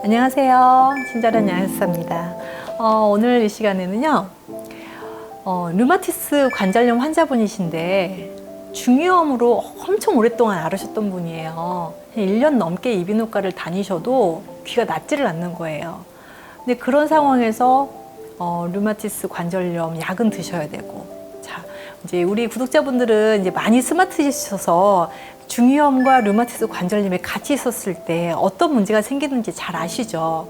안녕하세요. 친절한 양육사입니다. 오늘 이 시간에는요, 류마티스 관절염 환자분이신데 중이염으로 엄청 오랫동안 앓으셨던 분이에요. 1년 넘게 이비인후과를 다니셔도 귀가 낫지를 않는 거예요. 근데 그런 상황에서 류마티스 관절염 약은 드셔야 되고, 자, 이제 우리 구독자분들은 이제 많이 스마트시셔서 중이염과 류마티스 관절염이 같이 있었을 때 어떤 문제가 생기는지 잘 아시죠?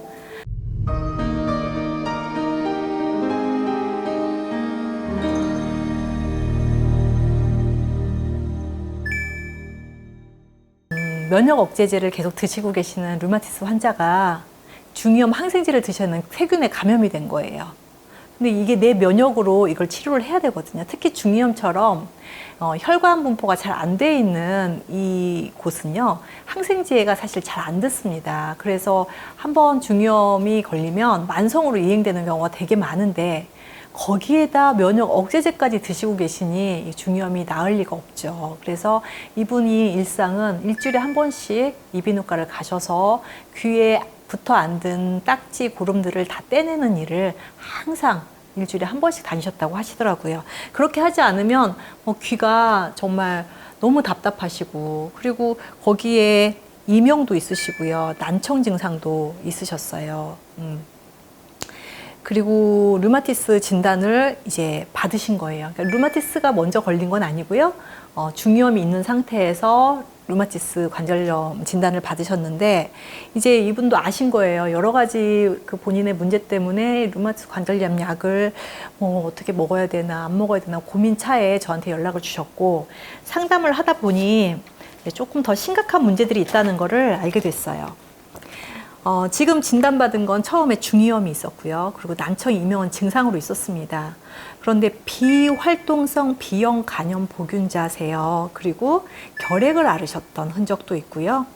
면역 억제제를 계속 드시고 계시는 류마티스 환자가 중이염 항생제를 드시는 세균에 감염이 된 거예요. 근데 이게 내 면역으로 이걸 치료를 해야 되거든요. 특히 중이염처럼 혈관 분포가 잘 안 돼 있는 이 곳은요, 항생제가 사실 잘 안 듣습니다. 그래서 한번 중이염이 걸리면 만성으로 이행되는 경우가 되게 많은데, 거기에다 면역 억제제까지 드시고 계시니 이 중이염이 나을 리가 없죠. 그래서 이분이 일상은 일주일에 한 번씩 이비인후과를 가셔서 귀에 붙어 앉은 딱지 고름들을 다 떼내는 일을 항상 일주일에 한 번씩 다니셨다고 하시더라고요. 그렇게 하지 않으면 귀가 정말 너무 답답하시고, 그리고 거기에 이명도 있으시고요, 난청 증상도 있으셨어요. 그리고 류마티스 진단을 이제 받으신 거예요. 그러니까 류마티스가 먼저 걸린 건 아니고요. 중이염이 있는 상태에서 류마티스 관절염 진단을 받으셨는데, 이제 이분도 아신 거예요. 여러 가지 그 본인의 문제 때문에 류마티스 관절염 약을 어떻게 먹어야 되나 안 먹어야 되나 고민 차에 저한테 연락을 주셨고, 상담을 하다 보니 조금 더 심각한 문제들이 있다는 거를 알게 됐어요. 지금 진단받은 건 처음에 중이염이 있었고요. 그리고 난청 이명은 증상으로 있었습니다. 그런데 비활동성 B형 간염 보균자세요. 그리고 결핵을 앓으셨던 흔적도 있고요.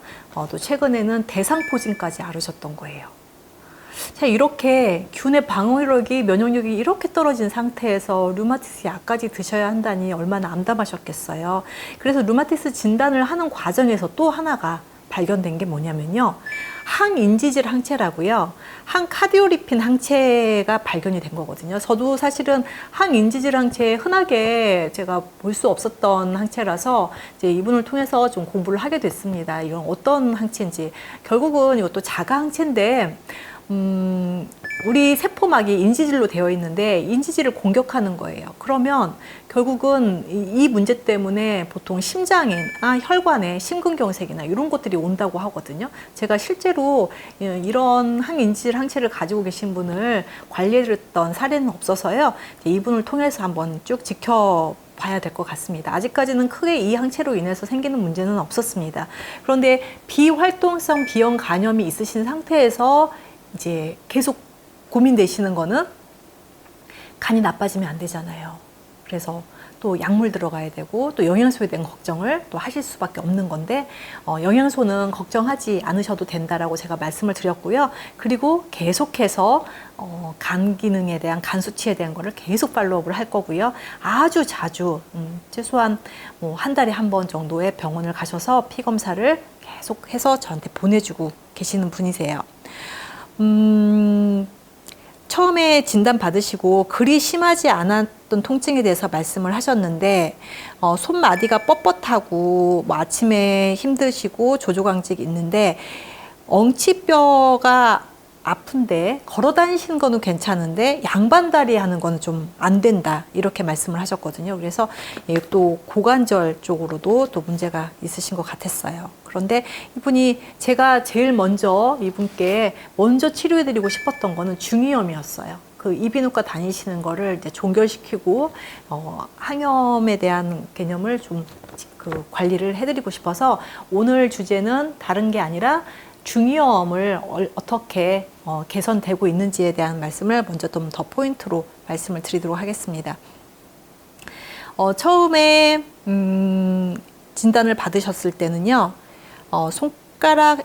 또 최근에는 대상포진까지 앓으셨던 거예요. 자, 이렇게 균의 방어력이, 면역력이 이렇게 떨어진 상태에서 류마티스 약까지 드셔야 한다니 얼마나 암담하셨겠어요. 그래서 류마티스 진단을 하는 과정에서 또 하나가 발견된 게 뭐냐면요, 항인지질 항체라고요, 항카디오리핀 항체가 발견이 된 거거든요. 저도 사실은 항인지질 항체 흔하게 제가 볼 수 없었던 항체라서 이제 이분을 통해서 좀 공부를 하게 됐습니다. 이건 어떤 항체인지. 결국은 이것도 자가 항체인데, 우리 세포막이 인지질로 되어 있는데 인지질을 공격하는 거예요. 그러면 결국은 이 문제 때문에 보통 심장이나 혈관에 심근경색이나 이런 것들이 온다고 하거든요. 제가 실제로 이런 항인지질 항체를 가지고 계신 분을 관리했던 사례는 없어서요, 이분을 통해서 한번 쭉 봐야 될 것 같습니다. 아직까지는 크게 이 항체로 인해서 생기는 문제는 없었습니다. 그런데 비활동성 B형 간염이 있으신 상태에서 이제 계속 고민되시는 거는 간이 나빠지면 안 되잖아요. 그래서 또 약물 들어가야 되고 또 영양소에 대한 걱정을 또 하실 수밖에 없는 건데, 영양소는 걱정하지 않으셔도 된다라고 제가 말씀을 드렸고요. 그리고 계속해서 간 기능에 대한, 간 수치에 대한 거를 계속 팔로우업을 할 거고요. 아주 자주, 최소한 한 달에 한 번 정도의 병원을 가셔서 피 검사를 계속해서 저한테 보내주고 계시는 분이세요. 처음에 진단 받으시고 그리 심하지 않았던 통증에 대해서 말씀을 하셨는데, 손마디가 뻣뻣하고 아침에 힘드시고 조조강직이 있는데, 엉치뼈가 아픈데 걸어 다니시는 거는 괜찮은데 양반다리 하는 거는 좀 안 된다, 이렇게 말씀을 하셨거든요. 그래서 또 고관절 쪽으로도 또 문제가 있으신 것 같았어요. 그런데 이분이, 제가 제일 먼저 이분께 먼저 치료해 드리고 싶었던 거는 중이염이었어요. 그 이비인후과 다니시는 거를 이제 종결시키고 항염에 대한 개념을 좀 그 관리를 해드리고 싶어서, 오늘 주제는 다른 게 아니라 중이염을 어떻게 개선되고 있는지에 대한 말씀을 먼저 좀 더 포인트로 말씀을 드리도록 하겠습니다. 처음에 진단을 받으셨을 때는요, 손가락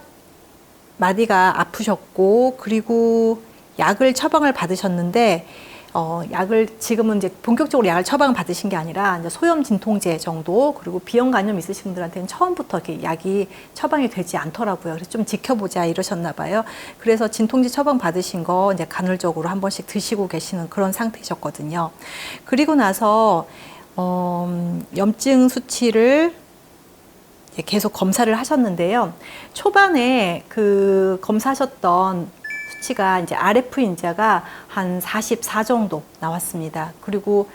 마디가 아프셨고, 그리고 약을 처방을 받으셨는데, 약을 지금은 이제 본격적으로 약을 처방 받으신 게 아니라 이제 소염 진통제 정도, 그리고 비형 간염 있으신 분들한테는 처음부터 이렇게 약이 처방이 되지 않더라고요. 그래서 좀 지켜보자 이러셨나 봐요. 그래서 진통제 처방 받으신 거 이제 간헐적으로 한 번씩 드시고 계시는 그런 상태셨거든요. 그리고 나서 염증 수치를 계속 검사를 하셨는데요. 초반에 그 검사하셨던 수치가 이제 RF 인자가 한 44 정도 나왔습니다. 그리고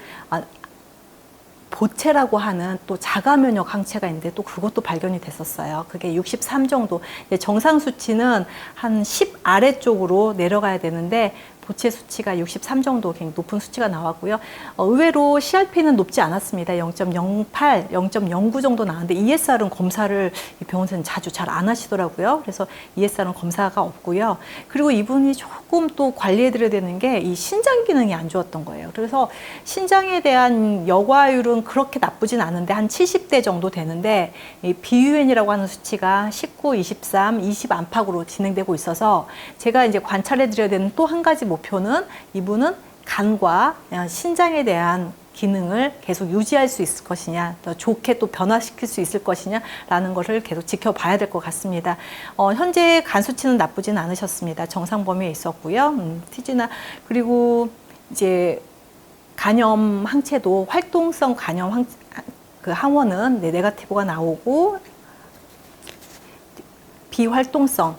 보체라고 하는 또 자가 면역 항체가 있는데 또 그것도 발견이 됐었어요. 그게 63 정도. 정상 수치는 한 10 아래쪽으로 내려가야 되는데 보체 수치가 63 정도 굉장히 높은 수치가 나왔고요. 의외로 CRP는 높지 않았습니다. 0.08, 0.09 정도 나왔는데 ESR은 검사를 병원에서는 자주 잘 안 하시더라고요. 그래서 ESR은 검사가 없고요. 그리고 이분이 조금 또 관리해드려야 되는 게 이 신장 기능이 안 좋았던 거예요. 그래서 신장에 대한 여과율은 그렇게 나쁘진 않은데 한 70대 정도 되는데 이 BUN이라고 하는 수치가 19, 23, 20 안팎으로 진행되고 있어서 제가 이제 관찰해드려야 되는 또 한 가지 목표는 이분은 간과 신장에 대한 기능을 계속 유지할 수 있을 것이냐, 더 좋게 또 변화시킬 수 있을 것이냐라는 것을 계속 지켜봐야 될 것 같습니다. 현재 간 수치는 나쁘진 않으셨습니다. 정상 범위에 있었고요. TG나 그리고 이제 간염 항체도 활동성 간염 그 항원은 네가티브가 나오고 비활동성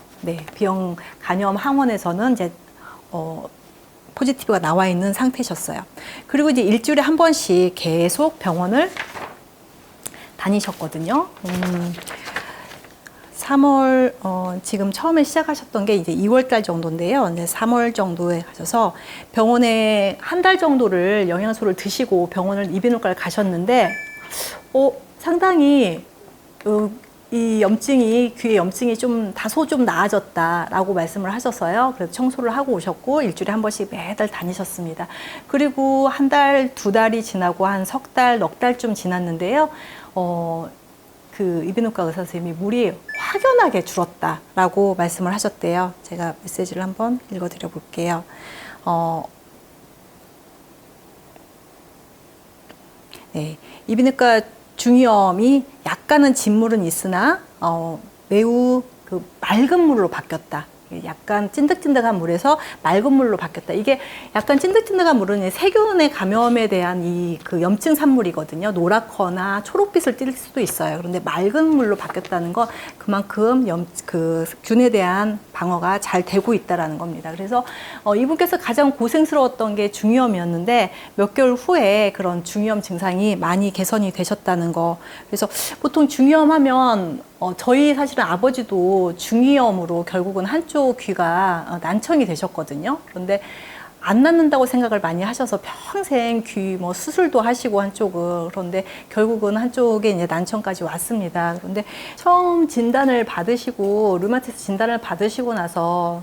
비형 간염 항원에서는 이제 포지티브가 나와 있는 상태셨어요. 그리고 이제 일주일에 한 번씩 계속 병원을 다니셨거든요. 3월, 지금 처음에 시작하셨던 게 이제 2월 달 정도인데요. 이제 3월 정도에 가셔서 병원에 한 달 정도를 영양소를 드시고 병원을 이비인후과를 가셨는데, 상당히, 이 염증이, 귀의 염증이 다소 좀 나아졌다라고 말씀을 하셔서요. 그래서 청소를 하고 오셨고, 일주일에 한 번씩 매달 다니셨습니다. 그리고 한 달, 두 달이 지나고 한 석 달, 넉 달쯤 지났는데요. 그 이비인후과 의사 선생님이 물이 확연하게 줄었다라고 말씀을 하셨대요. 제가 메시지를 한번 읽어드려 볼게요. 이비인후과 중이염이 약간은 진물은 있으나 매우 그 맑은 물로 바뀌었다. 약간 찐득찐득한 물에서 맑은 물로 바뀌었다. 이게 약간 찐득찐득한 물은 세균의 감염에 대한 이 그 염증 산물이거든요. 노랗거나 초록빛을 띌 수도 있어요. 그런데 맑은 물로 바뀌었다는 건 그만큼 그 균에 대한 방어가 잘 되고 있다라는 겁니다. 그래서 이분께서 가장 고생스러웠던 게 중이염이었는데 몇 개월 후에 그런 중이염 증상이 많이 개선이 되셨다는 거. 그래서 보통 중이염 하면 저희 사실은 아버지도 중이염으로 결국은 한쪽 귀가 난청이 되셨거든요. 그런데 안 낫는다고 생각을 많이 하셔서 평생 귀 수술도 하시고 한쪽을. 그런데 결국은 한쪽에 이제 난청까지 왔습니다. 그런데 처음 진단을 받으시고 류마티스 진단을 받으시고 나서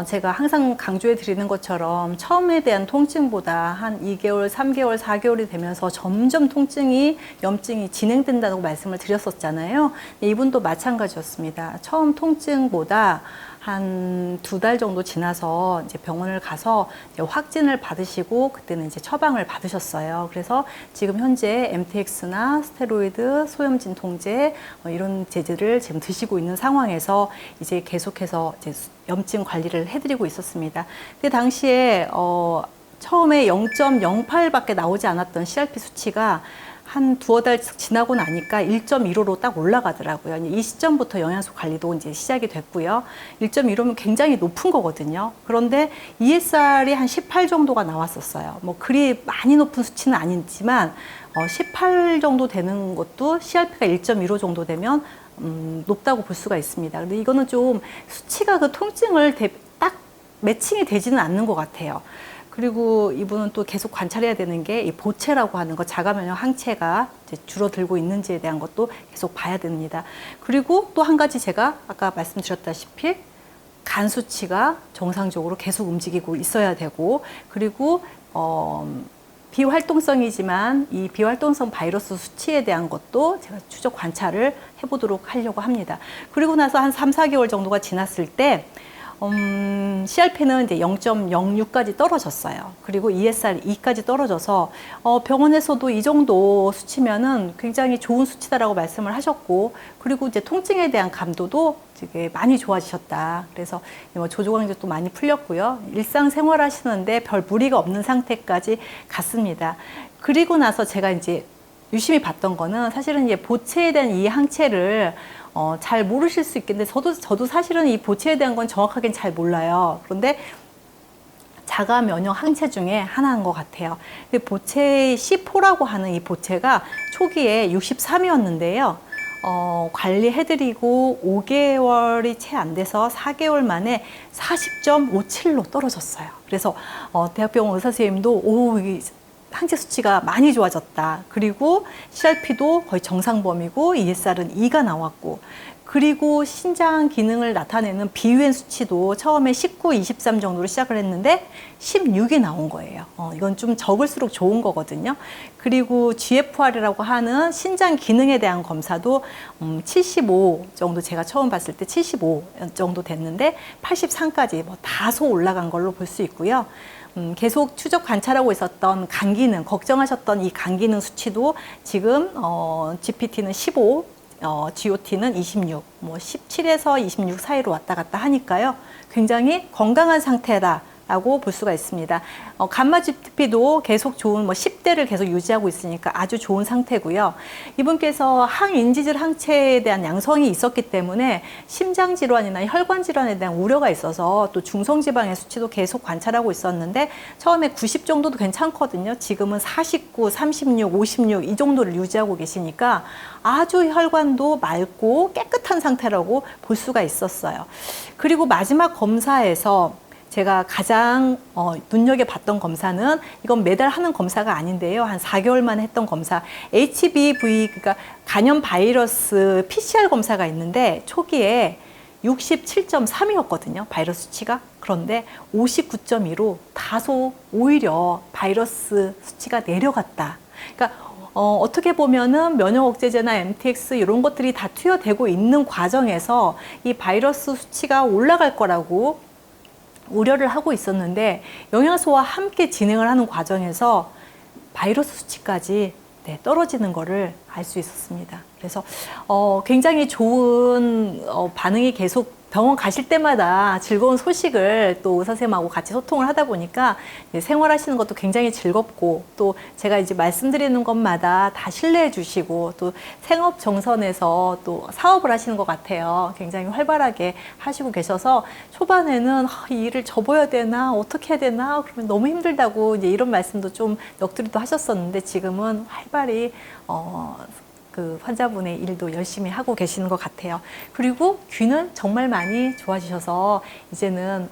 제가 항상 강조해 드리는 것처럼 처음에 대한 통증보다 한 2개월, 3개월, 4개월이 되면서 점점 염증이 진행된다고 말씀을 드렸었잖아요. 이분도 마찬가지였습니다. 처음 통증보다 한 2달 정도 지나서 이제 병원을 가서 이제 확진을 받으시고 그때는 이제 처방을 받으셨어요. 그래서 지금 현재 MTX나 스테로이드, 소염 진통제 이런 제제를 지금 드시고 있는 상황에서 이제 계속해서 이제 염증 관리를 해드리고 있었습니다. 그 당시에 처음에 0.08밖에 나오지 않았던 CRP 수치가 한 두어 달 지나고 나니까 1.15로 딱 올라가더라고요. 이 시점부터 영양소 관리도 이제 시작이 됐고요. 1.15면 굉장히 높은 거거든요. 그런데 ESR이 한 18 정도가 나왔었어요. 그리 많이 높은 수치는 아니지만 18 정도 되는 것도 CRP가 1.15 정도 되면 높다고 볼 수가 있습니다. 근데 이거는 좀 수치가 그 통증을 딱 매칭이 되지는 않는 것 같아요. 그리고 이분은 또 계속 관찰해야 되는 게 이 보체라고 하는 것, 자가 면역 항체가 이제 줄어들고 있는지에 대한 것도 계속 봐야 됩니다. 그리고 또 한 가지 제가 아까 말씀드렸다시피 간 수치가 정상적으로 계속 움직이고 있어야 되고, 그리고 비활동성이지만 이 비활동성 바이러스 수치에 대한 것도 제가 추적 관찰을 해보도록 하려고 합니다. 그리고 나서 한 3, 4개월 정도가 지났을 때 CRP는 이제 0.06까지 떨어졌어요. 그리고 ESR 2까지 떨어져서 병원에서도 이 정도 수치면은 굉장히 좋은 수치다라고 말씀을 하셨고, 그리고 이제 통증에 대한 감도도 되게 많이 좋아지셨다. 그래서 뭐 조조강제도 많이 풀렸고요. 일상생활 하시는데 별 무리가 없는 상태까지 갔습니다. 그리고 나서 제가 이제 유심히 봤던 거는 사실은 이제 보채에 대한 이 항체를 잘 모르실 수 있겠는데 저도 사실은 이 보채에 대한 건 정확하게는 잘 몰라요. 그런데 자가 면역 항체 중에 하나인 것 같아요. 보채 C4라고 하는 이 보채가 초기에 63이었는데요. 관리해드리고 5개월이 채 안 돼서 4개월 만에 40.57로 떨어졌어요. 그래서 대학병원 의사 선생님도 항체 수치가 많이 좋아졌다. 그리고 CRP도 거의 정상 범위고 ESR은 2가 나왔고, 그리고 신장 기능을 나타내는 비유엔 수치도 처음에 19, 23 정도로 시작을 했는데 16이 나온 거예요. 이건 좀 적을수록 좋은 거거든요. 그리고 GFR이라고 하는 신장 기능에 대한 검사도 75 정도, 제가 처음 봤을 때 75 정도 됐는데 83까지 뭐 다소 올라간 걸로 볼 수 있고요. 계속 추적 관찰하고 있었던 간 기능, 걱정하셨던 이 간 기능 수치도 지금 GPT는 15, GOT는 26, 뭐 17에서 26 사이로 왔다 갔다 하니까요. 굉장히 건강한 상태다라고 볼 수가 있습니다. 감마 GTP도 계속 좋은 10대를 계속 유지하고 있으니까 아주 좋은 상태고요. 이분께서 항인지질 항체에 대한 양성이 있었기 때문에 심장 질환이나 혈관 질환에 대한 우려가 있어서 또 중성지방의 수치도 계속 관찰하고 있었는데 처음에 90 정도도 괜찮거든요. 지금은 49, 36, 56 이 정도를 유지하고 계시니까 아주 혈관도 맑고 깨끗한 상태라고 볼 수가 있었어요. 그리고 마지막 검사에서 제가 가장 눈여겨봤던 검사는, 이건 매달 하는 검사가 아닌데요. 한 4개월 만에 했던 검사, HBV, 그러니까 간염 바이러스 PCR 검사가 있는데 초기에 67.3이었거든요. 바이러스 수치가. 그런데 59.2로 다소 오히려 바이러스 수치가 내려갔다. 그러니까 어떻게 보면은 면역 억제제나 MTX 이런 것들이 다 투여되고 있는 과정에서 이 바이러스 수치가 올라갈 거라고 우려를 하고 있었는데 영양소와 함께 진행을 하는 과정에서 바이러스 수치까지 떨어지는 거를 알 수 있었습니다. 그래서 굉장히 좋은 반응이 계속 병원 가실 때마다 즐거운 소식을 또 의사 선생님하고 같이 소통을 하다 보니까 생활하시는 것도 굉장히 즐겁고, 또 제가 이제 말씀드리는 것마다 다 신뢰해 주시고, 또 생업 정선에서 또 사업을 하시는 것 같아요. 굉장히 활발하게 하시고 계셔서 초반에는 이 일을 접어야 되나 어떻게 해야 되나 그러면 너무 힘들다고 이제 이런 말씀도 좀 넋두리도 하셨었는데, 지금은 활발히 그 환자분의 일도 열심히 하고 계시는 것 같아요. 그리고 귀는 정말 많이 좋아지셔서 이제는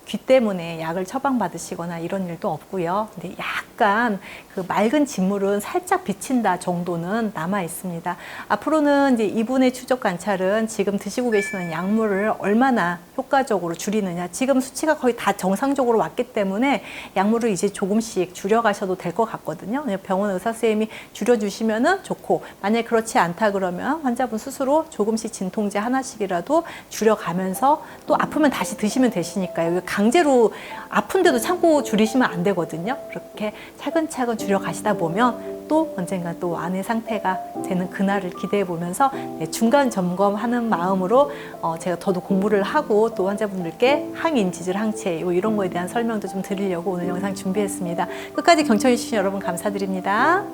귀 때문에 약을 처방받으시거나 이런 일도 없고요. 근데 약간 그 맑은 진물은 살짝 비친다 정도는 남아 있습니다. 앞으로는 이제 이분의 추적 관찰은 지금 드시고 계시는 약물을 얼마나 효과적으로 줄이느냐. 지금 수치가 거의 다 정상적으로 왔기 때문에 약물을 이제 조금씩 줄여가셔도 될 것 같거든요. 병원 의사 선생님이 줄여주시면은 좋고, 만약에 그렇지 않다 그러면 환자분 스스로 조금씩 진통제 하나씩이라도 줄여가면서 또 아프면 다시 드시면 되시니까 강제로 아픈데도 참고 줄이시면 안 되거든요. 그렇게 차근차근 줄여가시다 보면 또 언젠가 또 안의 상태가 되는 그날을 기대해 보면서 중간 점검하는 마음으로 제가 더더 공부를 하고 또 환자분들께 항인지질 항체 이런 거에 대한 설명도 좀 드리려고 오늘 영상 준비했습니다. 끝까지 경청해 주신 여러분 감사드립니다.